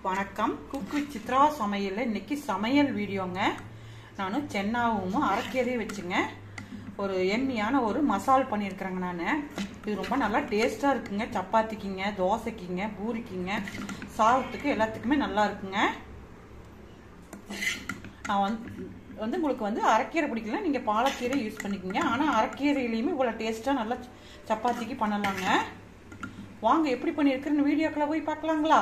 வணக்கம். Cook with Chitra சமையல். இன்னைக்கு சமையல் வீடியோங்க. நானும் சென்னாவும் அரைக்கீரையும் வச்சுங்க ஒரு எம்மியான ஒரு மசால் பண்ணியிருக்கிறேங்க. நான் இது ரொம்ப நல்லா டேஸ்ட்டாக இருக்குங்க. சப்பாத்திக்குங்க, தோசைக்குங்க, பூரிக்குங்க, சாதத்துக்கு எல்லாத்துக்குமே நல்லா இருக்குங்க. நான் வந்து உங்களுக்கு வந்து அரைக்கீரை பிடிக்கல, நீங்கள் பாலக்கீரை யூஸ் பண்ணிக்கோங்க. ஆனால் அரைக்கீரையிலையுமே இவ்வளோ டேஸ்ட்டாக நல்லா சப்பாத்திக்கு பண்ணலாங்க. வாங்க எப்படி பண்ணியிருக்கிறேன்னு வீடியோக்குள்ள போய் பார்க்கலாங்களா?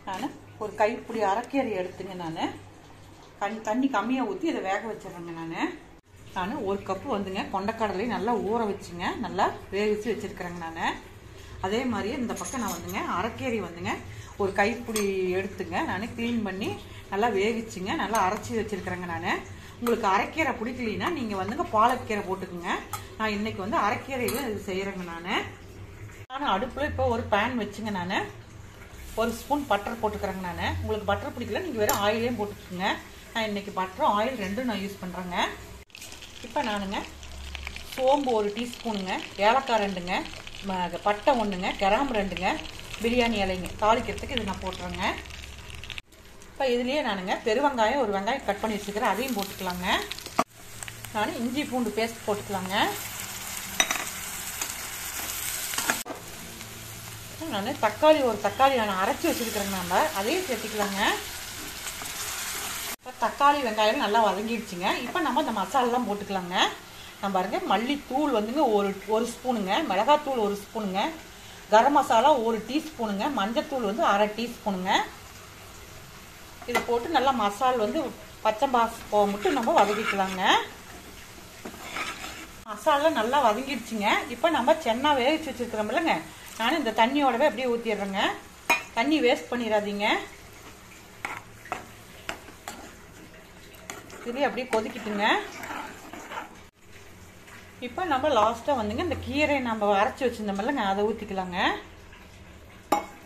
நான் ஒரு கைப்பிடி அரைக்கீரை எடுத்துங்க. நான் தண்ணி கம்மியாக ஊற்றி இதை வேக வச்சிடுறேங்க. நான் ஒரு கப்பு வந்துங்க கொண்டைக்கடலை நல்லா ஊற வச்சுங்க நல்லா வேவிச்சு வச்சுருக்கிறேங்க. நான் அதே மாதிரியே இந்த பக்கம் நான் வந்துங்க அரைக்கீரை வந்துங்க ஒரு கைப்பிடி எடுத்துங்க நான் க்ளீன் பண்ணி நல்லா வேவிச்சுங்க நல்லா அரைச்சி வச்சுருக்கிறேங்க. நான் உங்களுக்கு அரைக்கீரை பிடிக்கலைன்னா நீங்கள் வந்துங்க பாலக்கீரை போட்டுக்குங்க. நான் இன்னைக்கு வந்து அரைக்கீரையில் இது செய்கிறேங்க. நான் அடுப்பில் இப்போ ஒரு பேன் வச்சுங்க. நான் ஒரு ஸ்பூன் பட்டர் போட்டுக்கிறேங்க. நான் உங்களுக்கு பட்டர் பிடிக்கல, நீங்கள் வெறும் ஆயிலையும் போட்டுக்கோங்க. நான் இன்னைக்கு பட்டரும் ஆயில் ரெண்டும் நான் யூஸ் பண்ணுறேங்க. இப்போ நானுங்க சோம்பு ஒரு டீஸ்பூனுங்க, ஏலக்காய் 2ங்க, பட்டை 1ங்க, கிராம்பு 2ங்க, பிரியாணி இலைங்க தாளிக்கிறதுக்கு இது நான் போட்டுறேங்க. இப்போ இதுலேயே நானுங்க பெருவெங்காயம் ஒரு வெங்காயம் கட் பண்ணி வச்சுக்கிறேன், அதையும் போட்டுக்கலாங்க. நான் இஞ்சி பூண்டு பேஸ்ட் போட்டுக்கலாங்க. நான் தக்காளி ஒரு தக்காளி நான் அரைச்சி வச்சுருக்கிறேங்க. நம்ம அதையும் சேர்த்துக்கலாங்க. இப்போ தக்காளி வெங்காயம் நல்லா வதங்கிடுச்சுங்க. இப்போ நம்ம இந்த மசாலெலாம் போட்டுக்கலாங்க. நம்ம பாருங்க மல்லித்தூள் வந்துங்க ஒரு ஸ்பூனுங்க, மிளகாத்தூள் 1 ஸ்பூனுங்க, கரம் மசாலா 1 டீஸ்பூனுங்க, மஞ்சத்தூள் வந்து 1/2 டீஸ்பூனுங்க. இது போட்டு நல்லா மசால் வந்து பச்சை போக மட்டும் நம்ம வதக்கிக்கலாங்க. மசாலா நல்லா வதங்கிடுச்சுங்க. இப்போ நம்ம சென்னா வேவிச்சு வச்சுருக்கிறோம் இல்லைங்க, நான் இந்த தண்ணியோடவே அப்படியே ஊற்றிடுறேங்க. தண்ணி வேஸ்ட் பண்ணிடாதீங்க. இதுலேயே அப்படியே கொதிக்கிட்டுங்க. இப்போ நம்ம லாஸ்ட்டாக வந்துங்க இந்த கீரை நம்ம அரைச்சி வச்சுருந்தோம் இல்லைங்க, அதை ஊற்றிக்கலாங்க.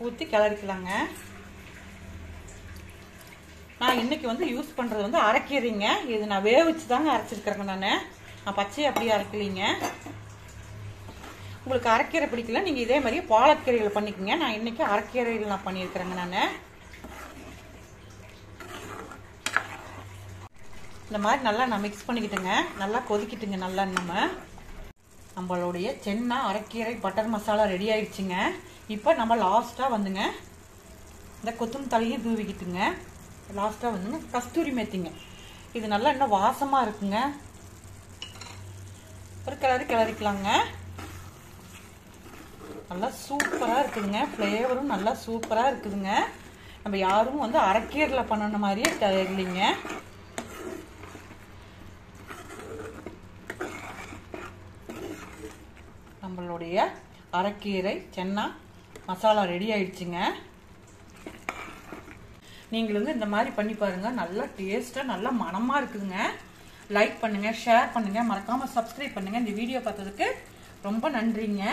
ஊற்றி கிளறிக்கலாங்க. நான் இன்னைக்கு வந்து யூஸ் பண்ணுறது வந்து அரைக்கீரைங்க. இது நான் வேவிச்சு தாங்க அரைச்சிருக்கிறேங்க. நான் பச்சையை அப்படியே அரைக்கலிங்க. உங்களுக்கு அரைக்கீரை பிடிக்கல, நீங்கள் இதே மாதிரியே பாலக்கீரையில் பண்ணிக்கோங்க. நான் இன்னைக்கு அரைக்கீரையில் நான் பண்ணியிருக்கிறேங்க. நான் இந்த மாதிரி நல்லா நான் மிக்ஸ் பண்ணிக்கிட்டுங்க, நல்லா கொதிக்கிட்டுங்க. நல்லா நம்மளுடைய சென்னா அரைக்கீரை பட்டர் மசாலா ரெடி ஆயிடுச்சுங்க. இப்போ நம்ம லாஸ்ட்டாக வந்துங்க இந்த கொத்தமல்லி தழையும் தூவிக்கிட்டுங்க. லாஸ்ட்டாக வந்துங்க கஸ்தூரி மேத்திங்க. இது நல்லா இன்னும் வாசமாக இருக்குங்க. ஒரு கிளறிக்கலாங்க. நல்லா சூப்பராக இருக்குதுங்க. ஃப்ளேவரும் நல்லா சூப்பராக இருக்குதுங்க. நம்ம யாரும் வந்து அரைக்கீரையில் பண்ணன மாதிரியே இல்லைங்க. நம்மளுடைய அரைக்கீரை சென்னா மசாலா ரெடி ஆயிடுச்சுங்க. நீங்கள் வந்து இந்த மாதிரி பண்ணி பாருங்க. நல்லா டேஸ்ட்டாக நல்லா மனமாக இருக்குதுங்க. லைக் பண்ணுங்க, ஷேர் பண்ணுங்க, மறக்காம சப்ஸ்கிரைப் பண்ணுங்க. இந்த வீடியோ பார்த்ததுக்கு ரொம்ப நன்றிங்க.